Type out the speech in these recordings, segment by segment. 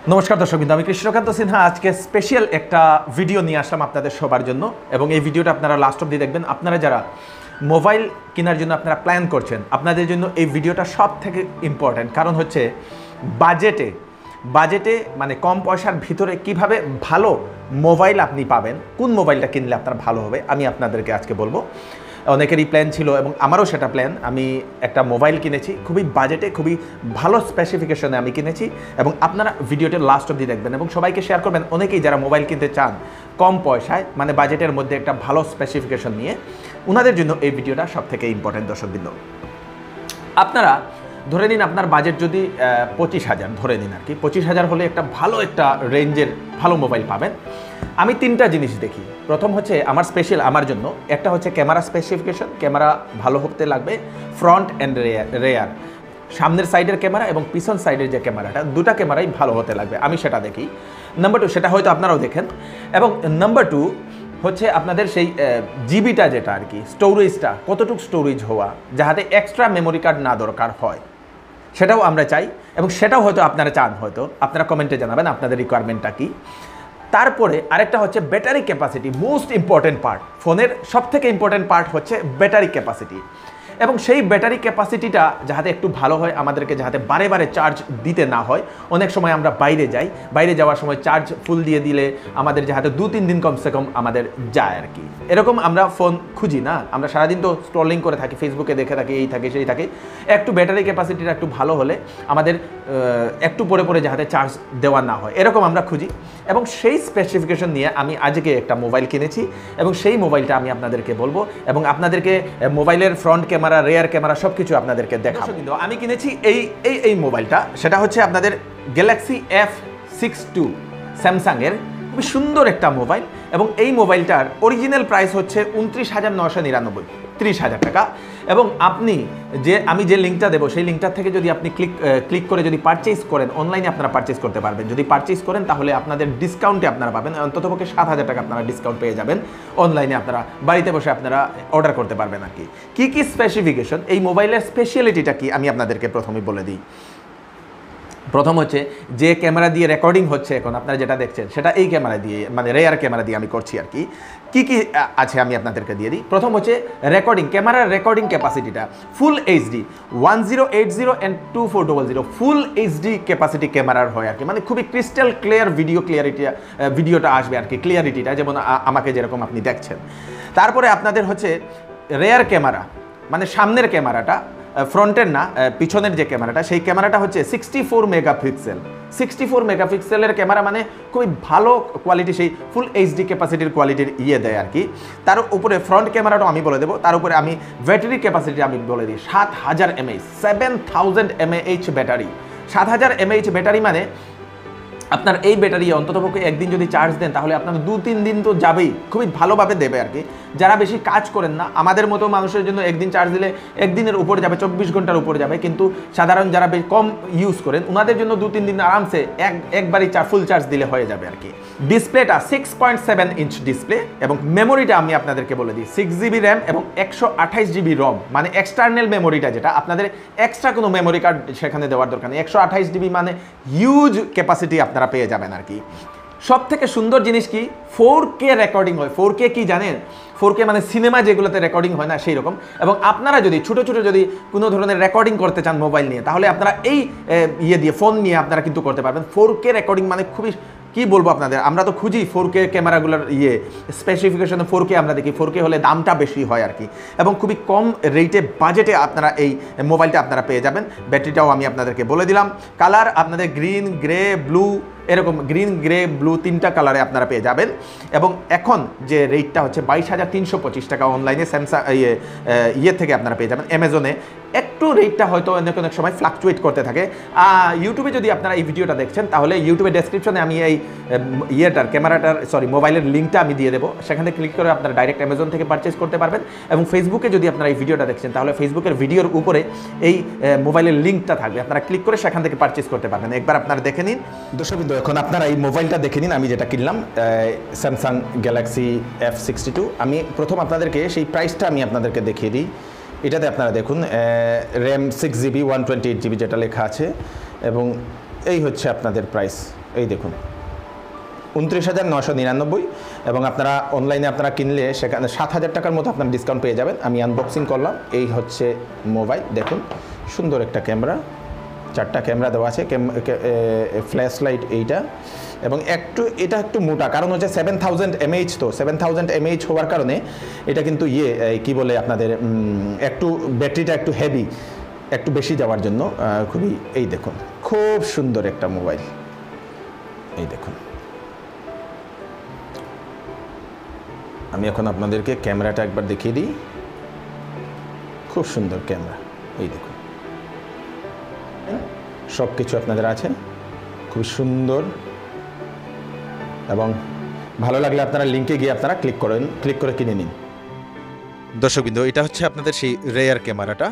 নমস্কার দর্শকবৃন্দ, আমি কৃষ্ণকান্ত সিনহা। আজকে স্পেশাল একটা ভিডিও নিয়ে আসলাম আপনাদের সবার জন্য, এবং এই ভিডিওটা আপনারা লাস্ট অবধি দেখবেন। আপনারা যারা মোবাইল কেনার জন্য আপনারা প্ল্যান করছেন, আপনাদের জন্য এই ভিডিওটা সব থেকে ইম্পর্ট্যান্ট। কারণ হচ্ছে বাজেটে মানে কম পয়সার ভিতরে কিভাবে ভালো মোবাইল আপনি পাবেন, কোন মোবাইলটা কিনলে আপনার ভালো হবে, আমি আপনাদেরকে আজকে বলবো। অনেকেরই প্ল্যান ছিল এবং আমারও সেটা প্ল্যান। আমি একটা মোবাইল কিনেছি খুবই বাজেটে, খুবই ভালো স্পেসিফিকেশনে আমি কিনেছি, এবং আপনারা ভিডিওটা লাস্ট অবধি দেখবেন এবং সবাইকে শেয়ার করবেন। অনেকেই যারা মোবাইল কিনতে চান কম পয়সায়, মানে বাজেটের মধ্যে একটা ভালো স্পেসিফিকেশন নিয়ে, ওনাদের জন্য এই ভিডিওটা সব থেকে ইম্পর্টেন্ট। দর্শকবৃন্দ, আপনারা ধরে নিন আপনার বাজেট যদি 25,000 ধরে নিন আর কি, 25,000 হলে একটা ভালো একটা রেঞ্জের ভালো মোবাইল পাবেন। আমি তিনটা জিনিস দেখি। প্রথম হচ্ছে আমার স্পেশাল আমার জন্য, একটা হচ্ছে ক্যামেরা স্পেসিফিকেশন, ক্যামেরা ভালো হতে লাগবে, ফ্রন্ট অ্যান্ড রেয়ার, সামনের সাইডের ক্যামেরা এবং পিছন সাইডের যে ক্যামেরাটা, দুটা ক্যামেরাই ভালো হতে লাগবে, আমি সেটা দেখি। নাম্বার 2, সেটা হয়তো আপনারাও দেখেন। এবং নাম্বার 2 হচ্ছে আপনাদের সেই জিবিটা, যেটা আর কি স্টোরেজটা, কতটুকু স্টোরেজ হওয়া, যাহাতে এক্সট্রা মেমোরি কার্ড না দরকার হয়, সেটাও আমরা চাই। এবং সেটাও হয়তো আপনারা চান, হয়তো আপনারা কমেন্টে জানাবেন আপনাদের রিকোয়ারমেন্টটা কী। তারপরে আরেকটা হচ্ছে battery capacity, most important part. ফোনের সবথেকে ইম্পর্টেন্ট পার্ট হচ্ছে ব্যাটারি ক্যাপাসিটি, এবং সেই ব্যাটারি ক্যাপাসিটিটা যাতে একটু ভালো হয়, আমাদেরকে যাতে বারে বারে চার্জ দিতে না হয়। অনেক সময় আমরা বাইরে যাওয়ার সময় চার্জ ফুল দিয়ে দিলে আমাদের যাতে 2-3 দিন কমসে কম আমাদের যায় আর কি। এরকম আমরা ফোন খুঁজি না, আমরা সারাদিন তো স্ক্রলিং করে থাকি, ফেসবুকে দেখে থাকি, এই থাকে সেই থাকে। একটু ব্যাটারি ক্যাপাসিটিটা একটু ভালো হলে আমাদের একটু পরে পরে যাতে চার্জ দেওয়া না হয়, এরকম আমরা খুঁজি। এবং সেই স্পেসিফিকেশন নিয়ে আমি আজকে একটা মোবাইল কিনেছি, এবং সেই মোবাইলটা আমি আপনাদেরকে বলবো, এবং আপনাদেরকে মোবাইলের ফ্রন্ট ক্যামেরা, রেয়ার ক্যামেরা সব কিছু আপনাদেরকে দেখাবো। কিন্তু আমি কিনেছি এই মোবাইলটা, সেটা হচ্ছে আপনাদের গ্যালাক্সি F62 স্যামসাংয়ের, খুবই সুন্দর একটা মোবাইল। এবং এই মোবাইলটার অরিজিনাল প্রাইস হচ্ছে 29,999, 30,000 টাকা। এবং আমি যে লিঙ্কটা দেবো, সেই লিঙ্কটার থেকে যদি আপনি ক্লিক করে যদি পারচেজ করেন, অনলাইনে আপনারা পারচেজ করতে পারবেন। যদি পারচেজ করেন তাহলে আপনাদের ডিসকাউন্টে আপনারা পাবেন, অন্ততপক্ষে 7,000 টাকা আপনারা ডিসকাউন্ট পেয়ে যাবেন। অনলাইনে আপনারা বাড়িতে বসে আপনারা অর্ডার করতে পারবেন আর কি। কী স্পেসিফিকেশন, এই মোবাইলের স্পেশালিটিটা কি, আমি আপনাদেরকে প্রথমেই বলে দিই। প্রথম হচ্ছে যে ক্যামেরা দিয়ে রেকর্ডিং হচ্ছে এখন আপনারা যেটা দেখছেন, সেটা এই ক্যামেরা দিয়ে, মানে রেয়ার ক্যামেরা দিয়ে আমি করছি আর কি। কী আছে আমি আপনাদেরকে দিয়ে দিই। প্রথম হচ্ছে ক্যামেরার রেকর্ডিং ক্যাপাসিটিটা full HD 1080 and 2400 full HD capacity ক্যামেরার হয় আর কি, মানে খুবই ক্রিস্টাল ক্লিয়ার ভিডিওটা আসবে আর কি, ক্লিয়ারিটিটা যেমন আমাকে যেরকম আপনি দেখছেন। তারপরে আপনাদের হচ্ছে রেয়ার ক্যামেরা, মানে সামনের ক্যামেরাটা, ফ্রন্টের না, পিছনের যে ক্যামেরাটা, সেই ক্যামেরাটা হচ্ছে 64 মেগাপিক্সেল। 64 মেগাপিক্সেলের ক্যামেরা, মানে খুবই ভালো কোয়ালিটি, সেই ফুল এইচডি ক্যাপাসিটির কোয়ালিটির দেয় আর কি। তার উপরে ফ্রন্ট ক্যামেরাটাও আমি বলে দেবো। তার উপরে আমি ব্যাটারি ক্যাপাসিটি আমি বলে দিই 7,000 mAh, 7,000 mAh battery. 7,000 mAh battery মানে আপনার এই ব্যাটারি অন্ততপক্ষে একদিন যদি চার্জ দেন তাহলে আপনার 2-3 দিন তো যাবেই, খুবই ভালোভাবে দেবে আর কি। যারা বেশি কাজ করেন না, আমাদের মতো মানুষের জন্য একদিন চার্জ দিলে একদিনের উপরে যাবে, 24 ঘন্টার উপরে যাবে। কিন্তু সাধারণ যারা কম ইউজ করেন, ওনাদের জন্য 2-3 দিন আরামসে একবারই ফুল চার্জ দিলে হয়ে যাবে আর কি। ডিসপ্লেটা 6.7 ইঞ্চ ডিসপ্লে, এবং মেমোরিটা আমি আপনাদেরকে বলে দিই 6GB র্যাম এবং 128GB রম, মানে এক্সটার্নাল মেমোরিটা, যেটা আপনাদের এক্সট্রা কোনো মেমোরি কার্ড সেখানে দেওয়ার দরকার নেই। 128GB মানে হিউজ ক্যাপাসিটি আপনারা পেয়ে যাবেন আর কি। সব থেকে সুন্দর জিনিস কি, 4K রেকর্ডিং হয়। 4K কি জানেন? 4K মানে সিনেমা যেগুলোতে রেকর্ডিং হয় না, সেই রকম। এবং আপনারা যদি ছোটো যদি কোনো ধরনের রেকর্ডিং করতে চান মোবাইল নিয়ে, তাহলে আপনারা এই দিয়ে ফোন নিয়ে আপনারা কিন্তু করতে পারবেন। 4K রেকর্ডিং মানে খুবই, কি বলবো আপনাদের, আমরা তো খুঁজি 4K ক্যামেরাগুলোর স্পেসিফিকেশনে 4K আমরা দেখি, 4K হলে দামটা বেশি হয় আর কি। এবং খুবই কম রেটে বাজেটে আপনারা এই মোবাইলটা আপনারা পেয়ে যাবেন। ব্যাটারিটাও আমি আপনাদেরকে বলে দিলাম। কালার আপনাদের গ্রিন, গ্রে, ব্লু, এরকম গ্রিন, গ্রে, ব্লু 3টা কালারে আপনারা পেয়ে যাবেন। এবং এখন যে রেটটা হচ্ছে 22,325 টাকা অনলাইনে স্যামসাং থেকে আপনারা পেয়ে যাবেন। অ্যামাজনে একটু রেটটা হয়তো অনেক সময় ফ্লাকচুয়েট করতে থাকে। ইউটিউবে যদি আপনারা এই ভিডিওটা দেখছেন, তাহলে ইউটিউবে ডেসক্রিপশনে আমি এই মোবাইলের লিঙ্কটা আমি দিয়ে দেবো, সেখানে ক্লিক করে আপনারা ডাইরেক্ট অ্যামাজন থেকে পারচেজ করতে পারবেন। এবং ফেসবুকে যদি আপনারা এই ভিডিওটা দেখছেন, তাহলে ফেসবুকের ভিডিওর উপরে এই মোবাইলের লিঙ্কটা থাকবে, আপনারা ক্লিক করে সেখান থেকে পারচেজ করতে পারবেন। একবার আপনারা দেখে নিন দর্শকবৃন্দ। এখন আপনারা এই মোবাইলটা দেখে নিন, আমি যেটা কিনলাম স্যামসাং গ্যালাক্সি F62। আমি প্রথম আপনাদেরকে সেই প্রাইসটা আমি আপনাদেরকে দেখিয়ে দিই। এটাতে আপনারা দেখুন র্যাম 6GB 128GB যেটা লেখা আছে, এবং এই হচ্ছে আপনাদের প্রাইস। এই দেখুন 29,999 এবং আপনারা অনলাইনে আপনারা কিনলে সেখানে 7,000 টাকার মতো আপনার ডিসকাউন্ট পেয়ে যাবেন। আমি আনবক্সিং করলাম, এই হচ্ছে মোবাইল। দেখুন সুন্দর একটা ক্যামেরা, 4টা ক্যামেরা দেওয়া আছে, ফ্ল্যাশ লাইট এইটা, এবং এটা একটু মোটা, কারণ হচ্ছে 7000 mAh, তো 7000 mAh হওয়ার কারণে এটা কিন্তু কি বলে আপনাদের একটু ব্যাটারিটা একটু হেভি, একটু বেশি যাওয়ার জন্য খুবই, এই দেখুন খুব সুন্দর একটা মোবাইল। এই দেখুন আমি এখন আপনাদেরকে ক্যামেরাটা একবার দেখিয়ে দিই, খুব সুন্দর ক্যামেরা। এই দেখুন সব কিছু আপনাদের আছে, খুব সুন্দর, এবং ভালো লাগলে আপনারা লিঙ্কে গিয়ে আপনারা ক্লিক করে কিনে নিন। দর্শকবৃন্দ, এটা হচ্ছে আপনাদের সেই রেয়ার ক্যামেরাটা,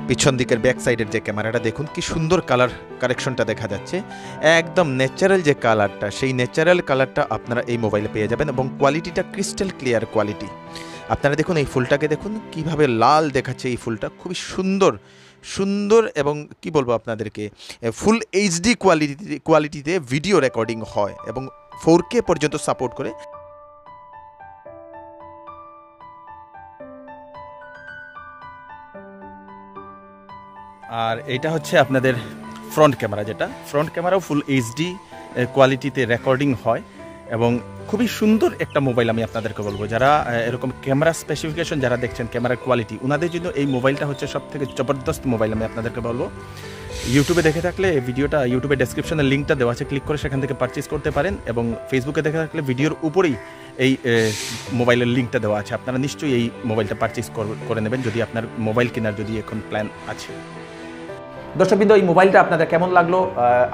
পিছন দিকের ব্যাক সাইডের যে ক্যামেরাটা দেখুন কি সুন্দর কালার কারেকশনটা দেখা যাচ্ছে, একদম ন্যাচারাল যে কালারটা, সেই ন্যাচারাল কালারটা আপনারা এই মোবাইলে পেয়ে যাবেন, এবং কোয়ালিটিটা ক্রিস্টাল ক্লিয়ার কোয়ালিটি। আপনারা দেখুন এই ফুলটাকে দেখুন কিভাবে লাল দেখাচ্ছে, এই ফুলটা খুবই সুন্দর এবং কি বলবো আপনাদেরকে, ফুল এইচডি কোয়ালিটিতে ভিডিও রেকর্ডিং হয় এবং 4K পর্যন্ত সাপোর্ট করে। আর এটা হচ্ছে আপনাদের ফ্রন্ট ক্যামেরা, যেটা ফ্রন্ট ক্যামেরাও ফুল এইচডি কোয়ালিটিতে রেকর্ডিং হয় এবং খুবই সুন্দর একটা মোবাইল। আমি আপনাদেরকে বলবো যারা এরকম ক্যামেরা স্পেসিফিকেশন যারা দেখছেন, ক্যামেরার কোয়ালিটি, ওনাদের জন্য এই মোবাইলটা হচ্ছে সব থেকে জবরদস্ত মোবাইল। আমি আপনাদেরকে বলবো ইউটিউবে দেখে থাকলে ভিডিওটা, ইউটিউবে ডেসক্রিপশনের লিঙ্কটা দেওয়া আছে, ক্লিক করে সেখান থেকে পারচেস করতে পারেন, এবং ফেসবুকে দেখে থাকলে ভিডিওর উপরেই এই মোবাইলের লিঙ্কটা দেওয়া আছে। আপনারা নিশ্চয়ই এই মোবাইলটা পারচেস করে নেবেন যদি আপনার মোবাইল কেনার যদি এখন প্ল্যান আছে। দর্শকবৃন্দ, এই মোবাইলটা আপনাদের কেমন লাগলো,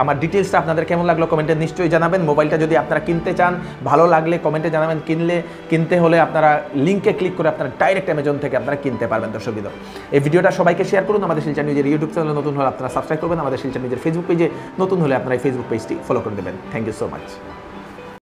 আমার ডিটেলসটা আপনাদের কেমন লাগলো কমেন্টে নিশ্চয়ই জানাবেন। মোবাইলটা যদি আপনারা কিনতে চান, ভালো লাগলে কমেন্টে জানাবেন। কিনতে হলে আপনারা লিঙ্কে ক্লিক করে আপনারা ডাইরেক্ট অ্যামাজন থেকে আপনারা কিনতে পারবেন। দর্শকবৃন্দ, এই ভিডিওটা সবাইকে শেয়ার করুন। আমাদের শিলচর নিউজের ইউটিউব চ্যানেলে নতুন হলে আপনারা সাবস্ক্রাইব করবেন, আমাদের শিলচর নিউজের ফেসবুক পেজে নতুন হলে আপনারা এই ফেসবুক পেজটি ফলো করে দেবেন। Thank you so much.